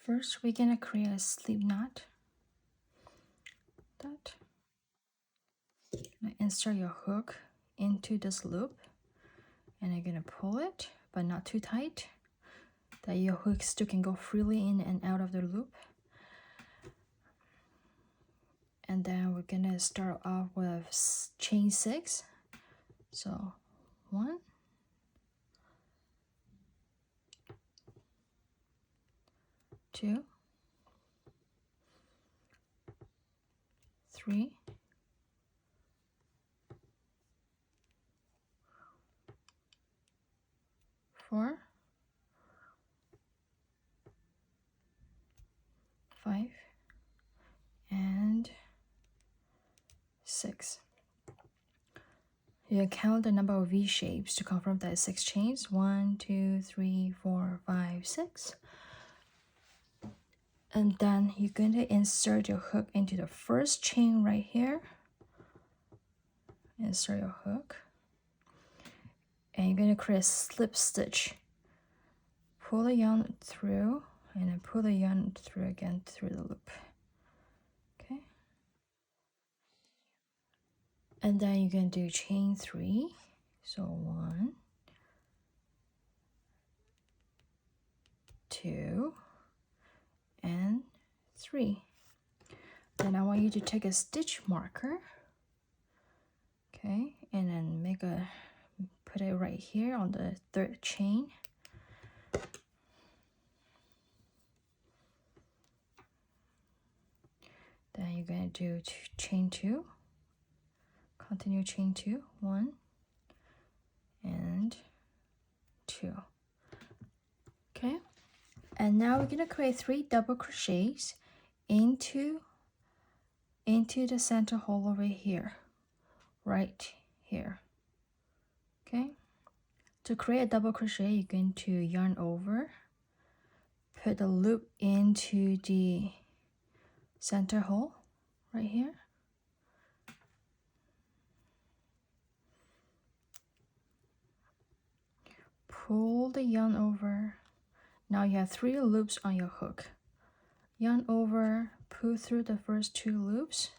First, we're gonna create a slip knot. Insert your hook into this loop, and you're gonna pull it, but not too tight, that your hook still can go freely in and out of the loop. And then we're gonna start off with chain 6. So 1, 2, 3, 4, 5, and 6. You count the number of V shapes to confirm that it's 6 chains. 1, 2, 3, 4, 5, 6. And then you're going to insert your hook into the first chain right here. Insert your hook. And you're going to create a slip stitch. Pull the yarn through, and then pull the yarn through again through the loop. Okay. And then you're going to do chain 3. So 1, 2, and 3. Then I want you to take a stitch marker, okay, and then put it right here on the 3rd chain. Then you're going to do chain 2, continue chain 2, 1 and 2. Okay, and now we're going to create 3 double crochets into the center hole over here, right here. Okay, to create a double crochet, you're going to yarn over, put the loop into the center hole right here. Pull the yarn over. Now you have 3 loops on your hook. Yarn over, pull through the first 2 loops,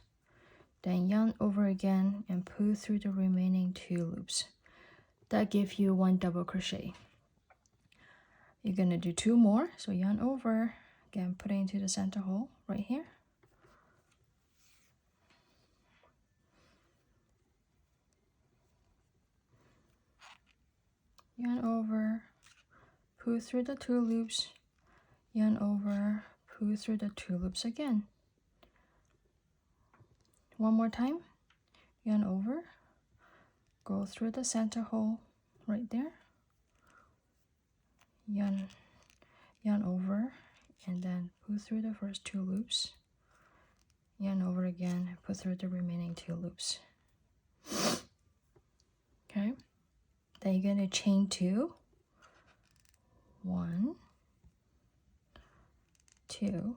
then yarn over again and pull through the remaining 2 loops. That gives you 1 double crochet. You're going to do 2 more, so yarn over, again put it into the center hole right here. Yarn over, pull through the 2 loops, yarn over, pull through the 2 loops again. One more time, yarn over, go through the center hole right there, yarn over, and then pull through the first 2 loops, yarn over again, and pull through the remaining 2 loops. Okay, then you're going to chain 2, 1, 2.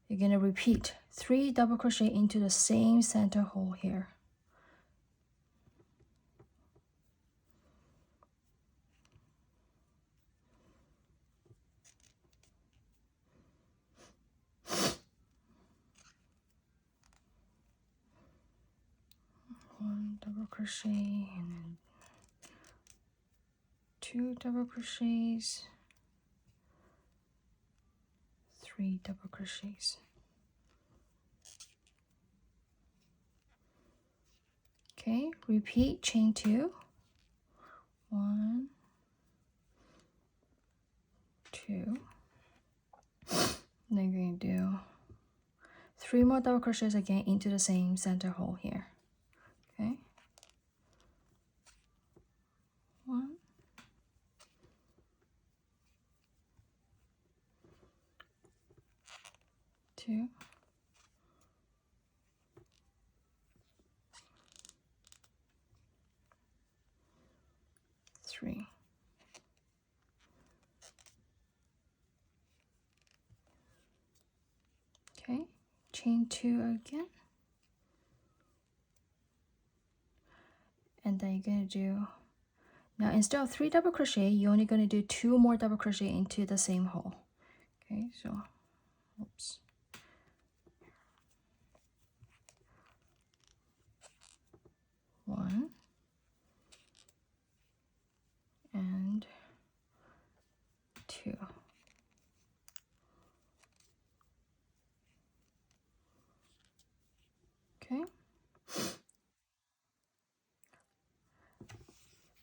You're going to repeat 3 double crochet into the same center hole here. One double crochet and then 2 double crochets, 3 double crochets. Okay, repeat chain 2, 1, 2. Then you're going to do 3 more double crochets again into the same center hole here. Okay, 1, 2, 3. Okay, chain 2 again. And then you're going to do, now instead of 3 double crochet, you're only going to do 2 more double crochet into the same hole. Okay, so oops. One and two. Okay.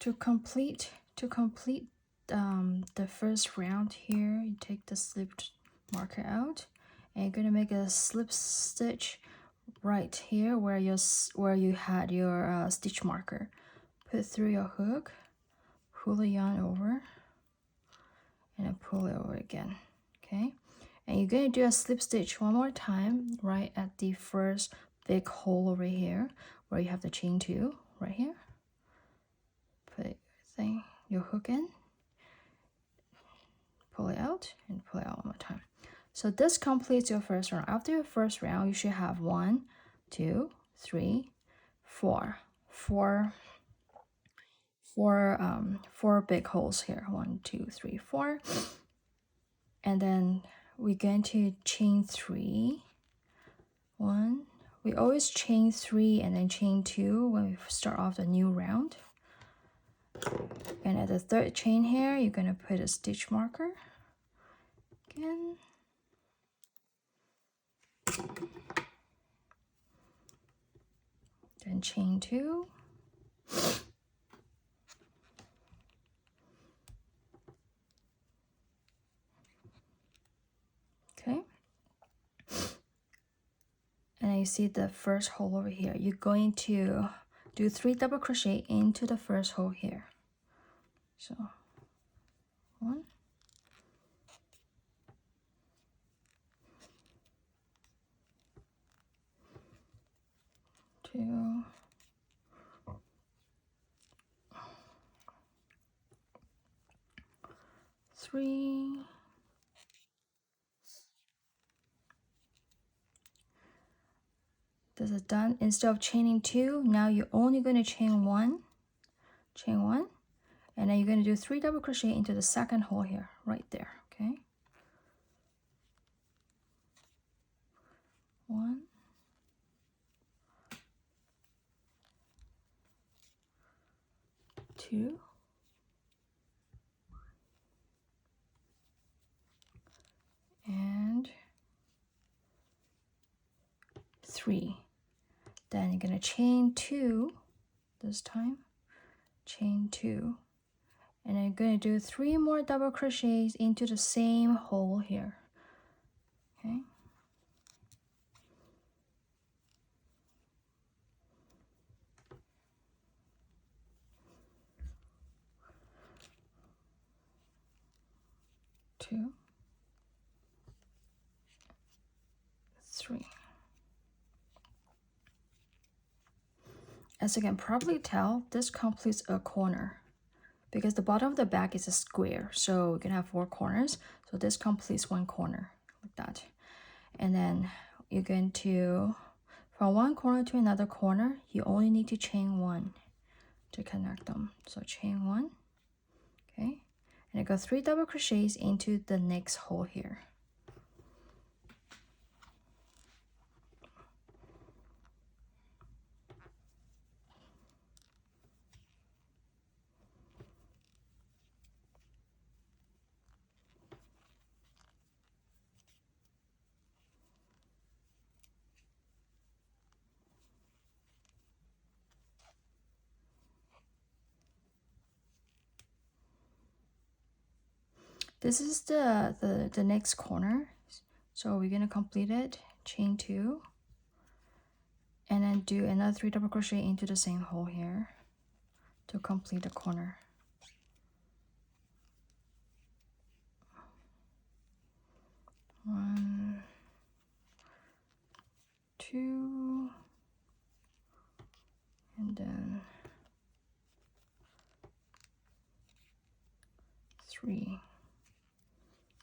To complete the first round here, you take the slip marker out, and you're gonna make a slip stitch right here where you had your stitch marker. Put through your hook, pull the yarn over, and then pull it over again. Okay, and you're gonna do a slip stitch one more time right at the first big hole over here where you have the chain 2 right here. Put your hook in, pull it out, and pull it out one more time. So this completes your first round. After your first round, you should have 1, 2, 3, 4 big holes here. 1, 2, 3, 4, and then we're going to chain 3. 1. We always chain 3 and then chain 2 when we start off the new round. And at the third chain here, you're going to put a stitch marker again. Then chain 2. Okay. And you see the first hole over here. You're going to do 3 double crochet into the first hole here. So 1, 2, 3. This is done. Instead of chaining 2, now you're only going to chain 1, and then you're going to do 3 double crochet into the second hole here, right there. Okay. 1, 2, and 3. Then you're going to chain 2 this time, chain 2, and then you're going to do 3 more double crochets into the same hole here. Okay. Two, 3. As you can probably tell, this completes a corner because the bottom of the bag is a square, so we can have 4 corners. So this completes 1 corner like that. And then you're going to, from one corner to another corner, you only need to chain 1 to connect them. So chain 1, okay, and I go 3 double crochets into the next hole here. This is the next corner, so we're gonna complete it, chain 2, and then do another 3 double crochet into the same hole here to complete the corner. One, 2, and then 3.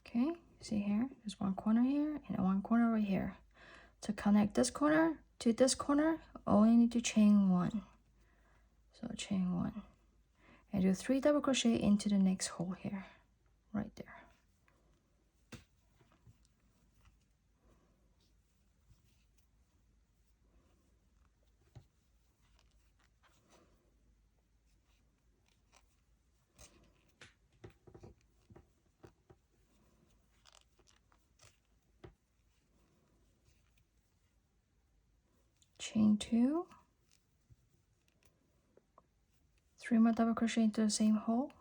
Okay, see here, there's 1 corner here and 1 corner right here. To connect this corner to this corner, only need to chain 1. So chain 1, and do 3 double crochet into the next hole here, right there. chain 2, 3 more double crochet into the same hole,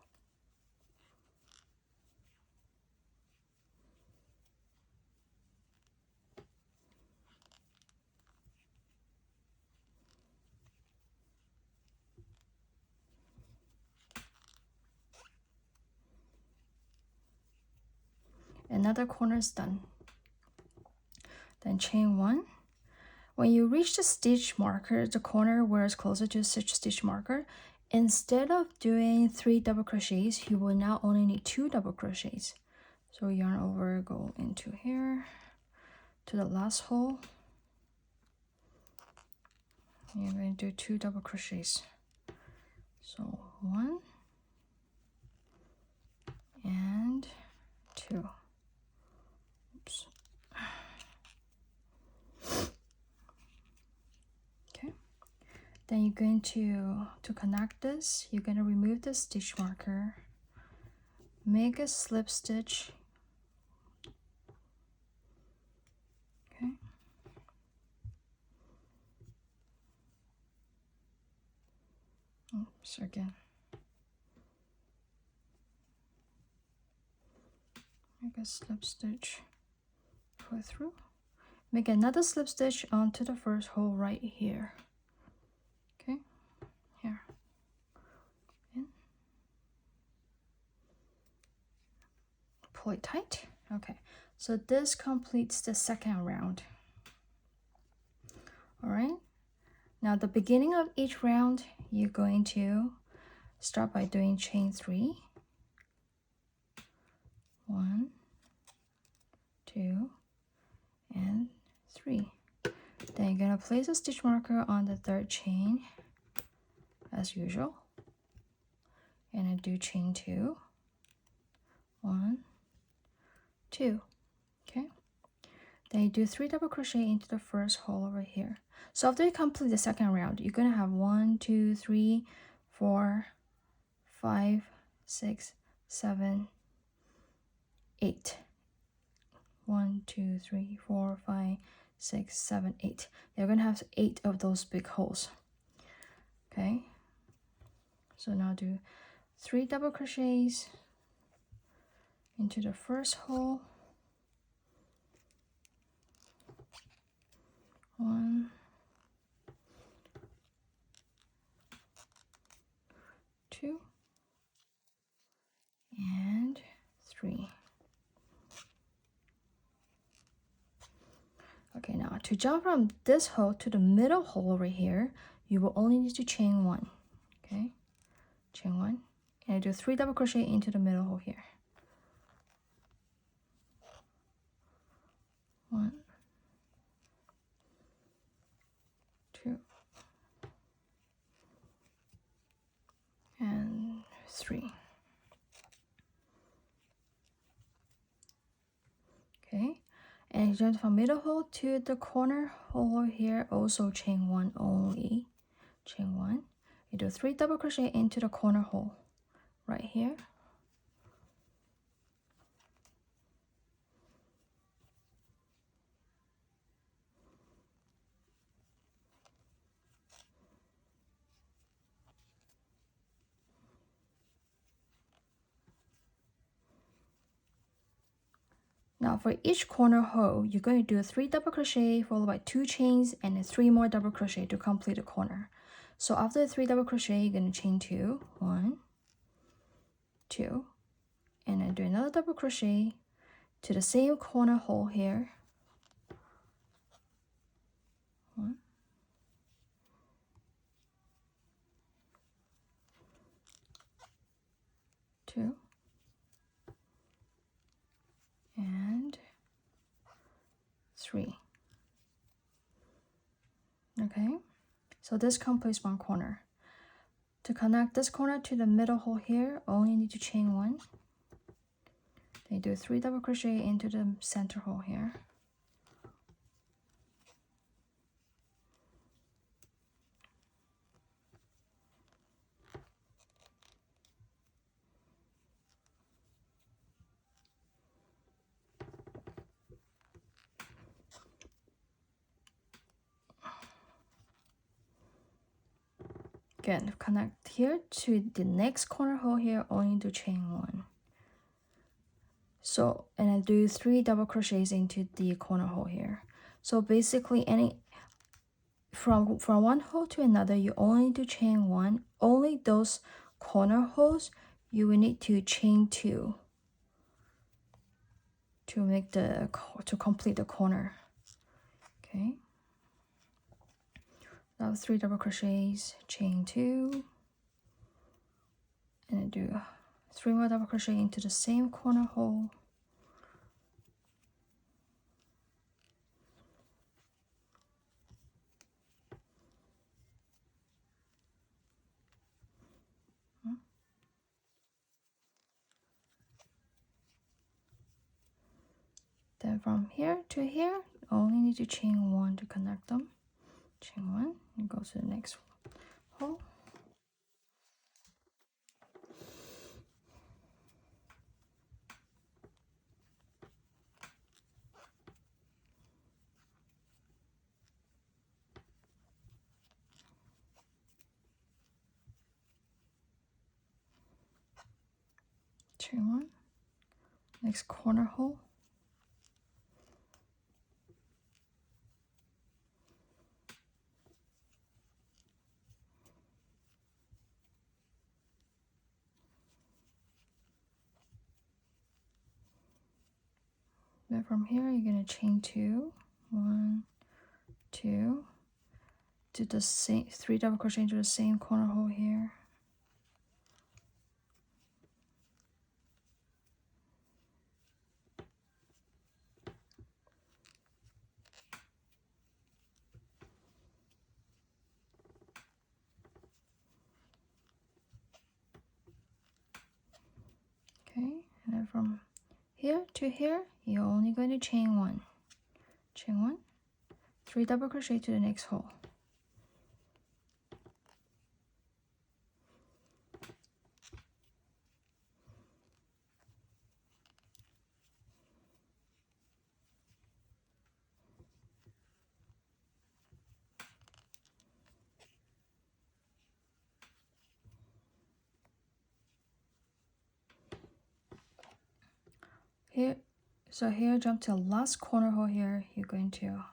another corner is done. Then chain 1. When you reach the stitch marker, the corner where it's closer to the stitch marker, instead of doing 3 double crochets, you will now only need 2 double crochets. So yarn over, go into here to the last hole. You're going to do 2 double crochets. So 1 and 2. Oops. Okay. Then you're going to connect this, you're going to remove the stitch marker, make a slip stitch. Okay. Oops, again. Make a slip stitch, pull through. Make another slip stitch onto the first hole right here. Okay, here. In. Pull it tight. Okay, so this completes the second round. All right, now the beginning of each round, you're going to start by doing chain 3. 1, 2, and 3. Then you're going to place a stitch marker on the third chain as usual, and I do chain 2, 1, 2. Okay, then you do 3 double crochet into the first hole over here. So after you complete the second round, you're going to have 1, 2, 3, 4, 5, 6, 7, 8. 1, 2, 3, 4, 5, 6, 7, 8. You're going to have 8 of those big holes. Okay, so now do 3 double crochets into the first hole. 1, 2, and 3. Okay, now to jump from this hole to the middle hole over here, you will only need to chain 1. Okay, chain 1, and I do 3 double crochet into the middle hole here. 1, 2, and 3. Okay, and you jump from middle hole to the corner hole here, also chain 1 only. Chain 1. You do 3 double crochet into the corner hole right here. Now for each corner hole, you're going to do 3 double crochet followed by 2 chains and then 3 more double crochet to complete the corner. So after the 3 double crochet, you're going to chain 2, 1, 2, and then do another double crochet to the same corner hole here. 1, 2, and 3. Okay, so this completes one corner. To connect this corner to the middle hole here, only need to chain 1. Then do 3 double crochet into the center hole here. Again, connect here to the next corner hole here, only to chain 1. So, and I do 3 double crochets into the corner hole here. So basically, from one hole to another, you only need to chain 1. Only those corner holes you will need to chain 2 to complete the corner. Okay. Now 3 double crochets, chain 2, and I do 3 more double crochet into the same corner hole. Then from here to here, only need to chain 1 to connect them. Chain 1 and go to the next hole. Chain 1, next corner hole. Then from here, you're going to chain 2, 1, 2, do the same 3 double crochet into the same corner hole here. Okay, and then from here to here, you're only going to chain 1. Chain 1, 3 double crochet to the next hole. Here, so here, jump to the last corner hole here, you're going to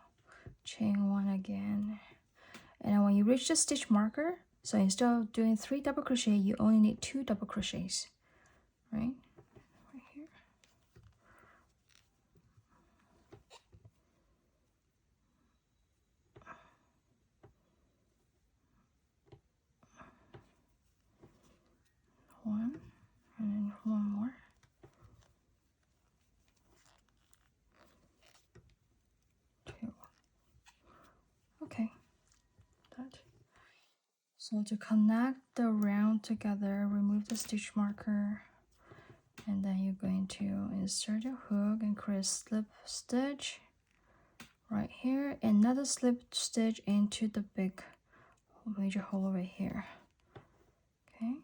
chain 1 again. And then when you reach the stitch marker, so instead of doing 3 double crochet, you only need 2 double crochets, right? Right here. One, and then one more. Okay, that. So to connect the round together, remove the stitch marker, and then you're going to insert your hook and create a slip stitch right here, another slip stitch into the big major hole over here. Okay.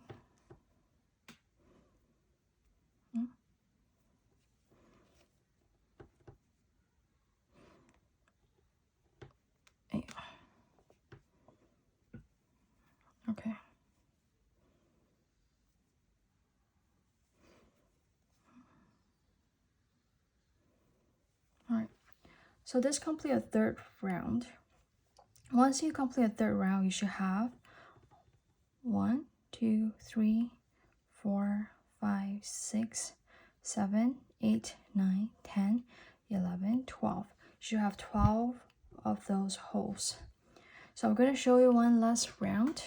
Okay. All right. So this complete a third round. Once you complete a third round, you should have 1, 2, 3, 4, 5, 6, 7, 8, 9, 10, 11, 12. You should have 12 of those holes. So I'm going to show you one last round,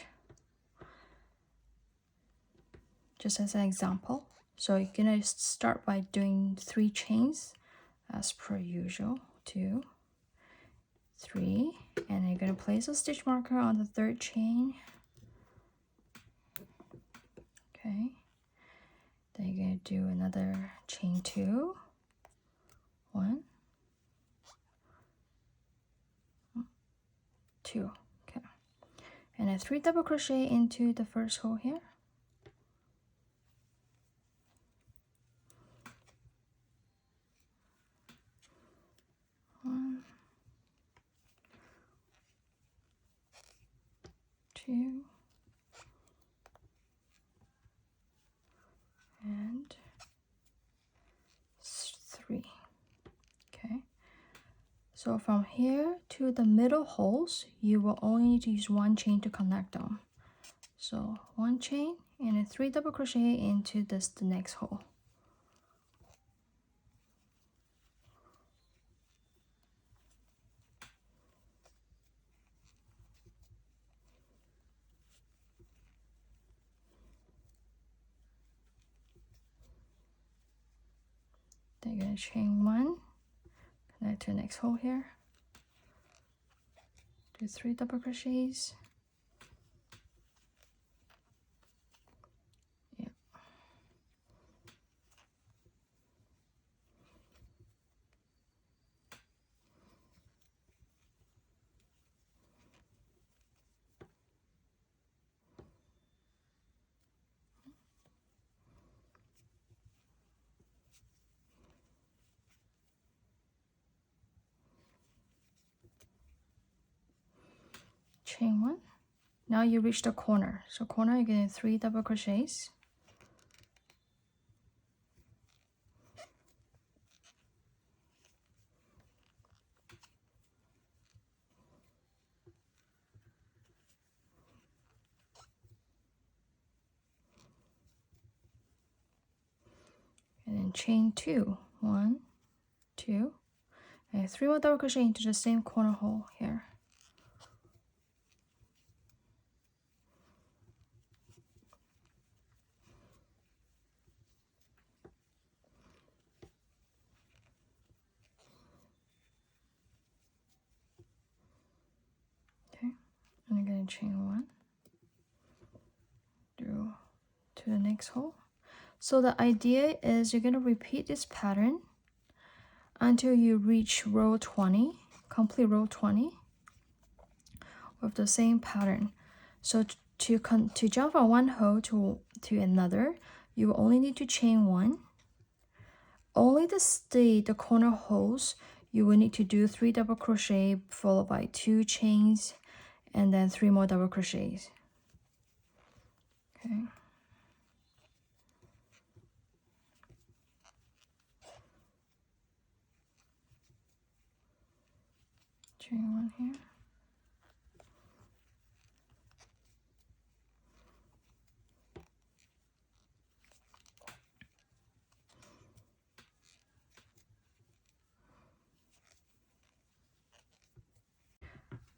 just as an example. So you're going to start by doing 3 chains as per usual. 2, 3, and you're going to place a stitch marker on the 3rd chain. Okay, then you're going to do another chain 2, 1, 2. Okay, and a 3 double crochet into the first hole here. 1, 2, So from here to the middle holes, you will only need to use one chain to connect them. So one chain and then 3 double crochet into the next hole. Then you're going to chain 1, connect to the next hole here, do 3 double crochets. Yeah. Chain 1. Now you reach the corner. So corner, you're getting 3 double crochets. And then chain 2. 1, 2, and 3 more double crochet into the same corner hole here. Okay, and I'm going to chain 1 through to the next hole. So the idea is you're going to repeat this pattern until you reach row 20, complete row 20 with the same pattern. So to jump from one hole to another, you will only need to chain 1. Only the corner holes, you will need to do 3 double crochet followed by 2 chains and then 3 more double crochets. Okay. Chain 1 here.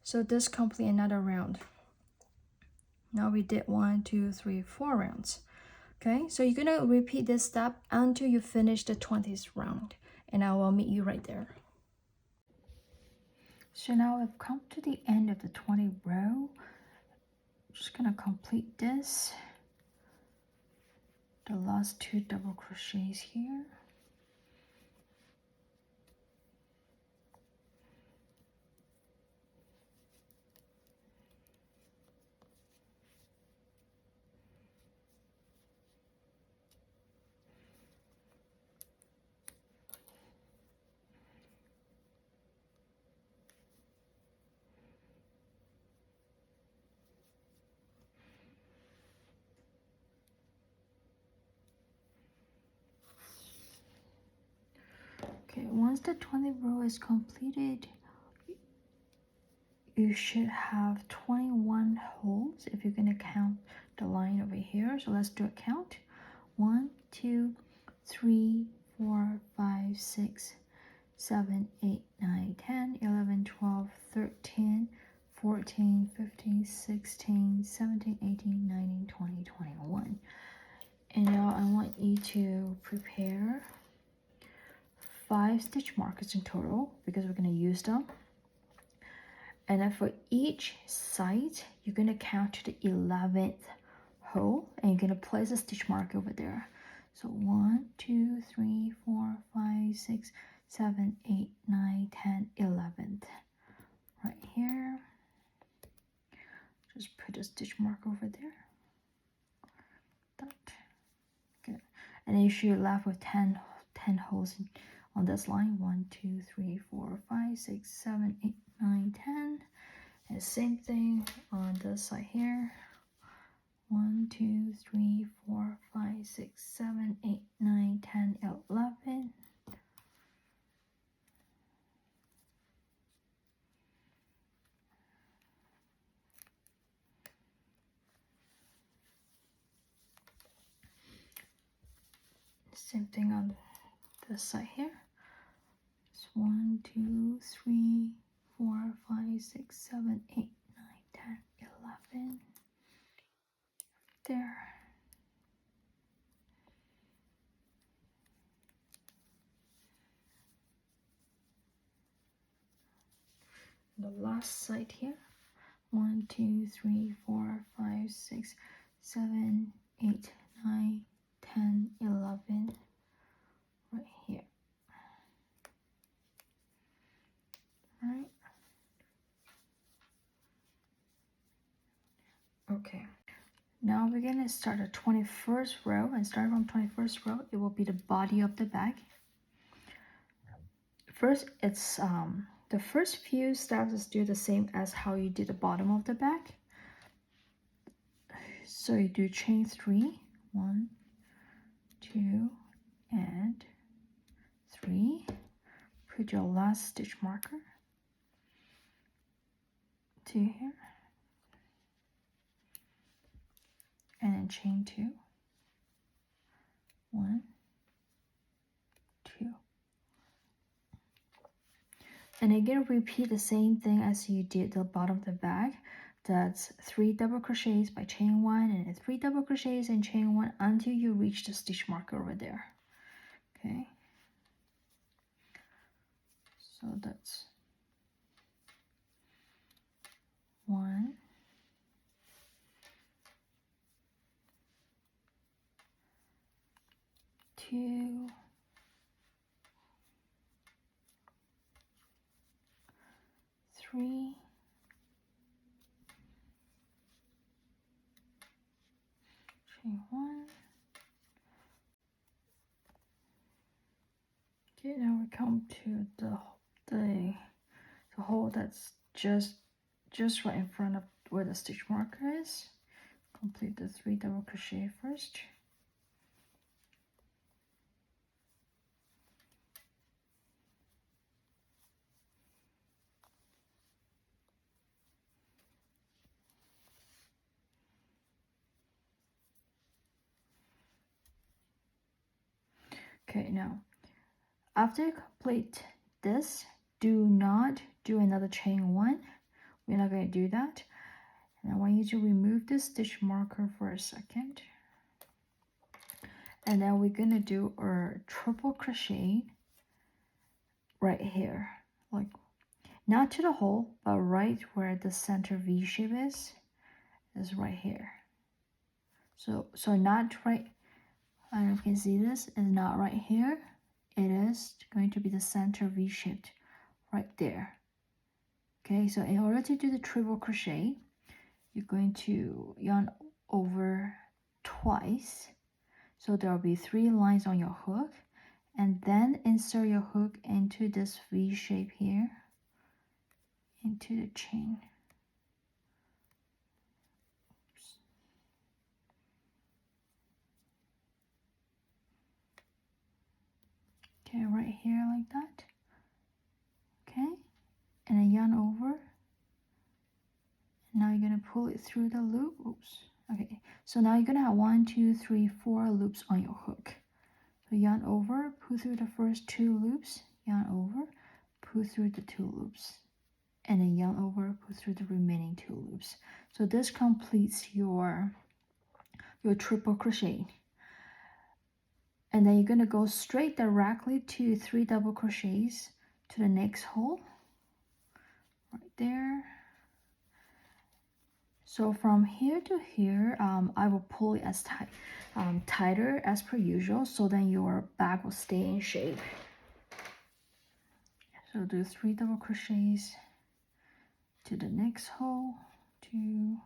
So this complete another round. Now we did 1, 2, 3, 4 rounds. Okay, so you're gonna repeat this step until you finish the 20th round, and I will meet you right there. So now we've come to the end of the 20 row. Just gonna complete this. The last 2 double crochets here. Okay, once the 20 row is completed, you should have 21 holes if you're gonna count the line over here. So let's do a count. 1, 2, 3, 4, 5, 6, 7, 8, 9, 10, 11, 12, 13, 14, 15, 16, 17, 18, 19, 20, 21. And now I want you to prepare 5 stitch markers in total because we're going to use them. And then for each side, you're going to count to the 11th hole and you're going to place a stitch mark over there. So 1, 2, 3, 4, 5, 6, 7, 8, 9, 10, 11th. Right here. Just put a stitch mark over there. That. Good. And then you should be left with 10 holes on this line. 1, 2, 3, 4, 5, 6, 7, 8, 9, 10. And same thing on this side here. 1, 2, 3, 4, 5, 6, 7, 8, 9, 10, 11. Same thing on this side here. It's 1, 2, 3, 4, 5, 6, 7, 8, 9, 10, 11. There. The last side here. 1, 2, 3, 4, 5, 6, 7, 8, 9, 10, 11. Right here. Right. Okay. Now we're gonna start the 21st row, and starting from 21st row, it will be the body of the bag. First, it's the first few steps is do the same as how you did the bottom of the bag. So you do chain 3, 1, 2, and 3. Put your last stitch marker to here, and then chain 2, 1, 2. And again, repeat the same thing as you did the bottom of the bag. That's 3 double crochets by chain 1, and then 3 double crochets and chain 1 until you reach the stitch marker over there. Okay. So that's 1, 2, 3, 1. Okay, now we come to the hole that's just right in front of where the stitch marker is. Complete the 3 double crochet first. Okay, now after you complete this, do not do another chain 1. We're not going to do that. And I want you to remove the stitch marker for a second. And then we're going to do our triple crochet right here. Like, not to the hole, but right where the center V shape is right here. So not right, I don't know if you can see this, is not right here. It is going to be the center V shaped right there. Okay, so in order to do the triple crochet, you're going to yarn over twice. So there will be 3 lines on your hook, and then insert your hook into this V shape here, into the chain. Oops. Okay, right here like that. Okay, and then yarn over. Now you're gonna pull it through the loop. Oops. Okay, so now you're gonna have 1, 2, 3, 4 loops on your hook. So yarn over, pull through the first 2 loops, yarn over, pull through the 2 loops, and then yarn over, pull through the remaining 2 loops. So this completes your triple crochet. And then you're gonna go straight directly to 3 double crochets to the next hole, right there. So from here to here, I will pull it as tighter as per usual, so then your bag will stay in shape. So do 3 double crochets to the next hole, 2,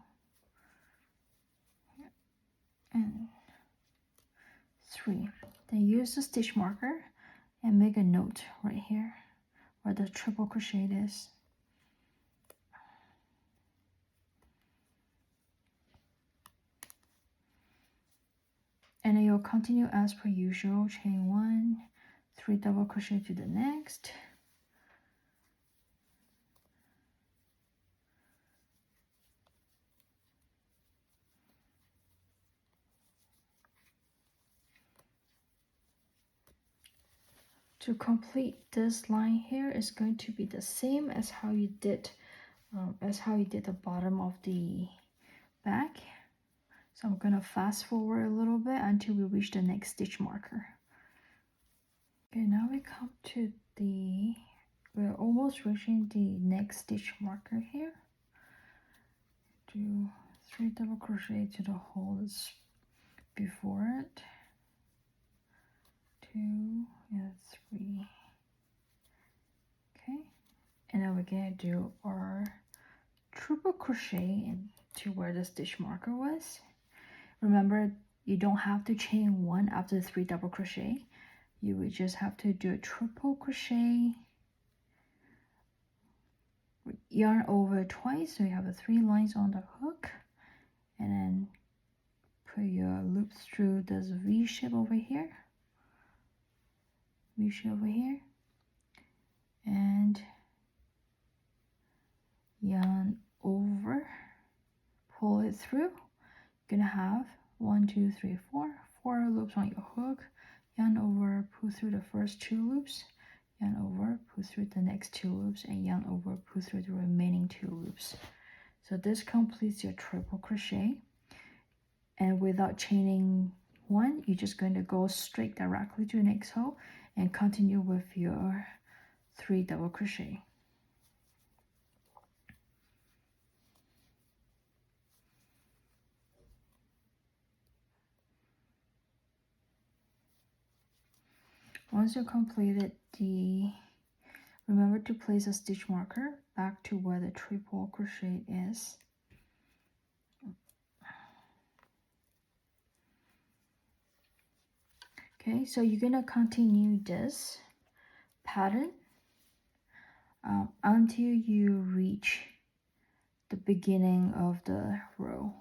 and 3. Then use the stitch marker and make a note right here where the triple crochet is. And then you'll continue as per usual, chain 1, 3 double crochet to the next. to complete this line here is going to be the same as how you did the bottom of the back. So I'm gonna fast forward a little bit until we reach the next stitch marker. Okay, now we come to we're almost reaching the next stitch marker here. Do 3 double crochet to the hole that's before it. 2 and 3. Okay, and then we're gonna do our triple crochet into where the stitch marker was. Remember, you don't have to chain 1 after 3 double crochet. You would just have to do a triple crochet, yarn over twice, so you have the 3 lines on the hook, and then put your loop through this V shape over here, and yarn over, pull it through. You're gonna have 1, 2, 3, 4 loops on your hook, yarn over, pull through the first 2 loops, yarn over, pull through the next 2 loops, and yarn over, pull through the remaining 2 loops. So this completes your triple crochet, and without chaining 1, you're just going to go straight directly to the next hole and continue with your 3 double crochet. Once you completed remember to place a stitch marker back to where the triple crochet is. Okay, so you're gonna continue this pattern until you reach the beginning of the row.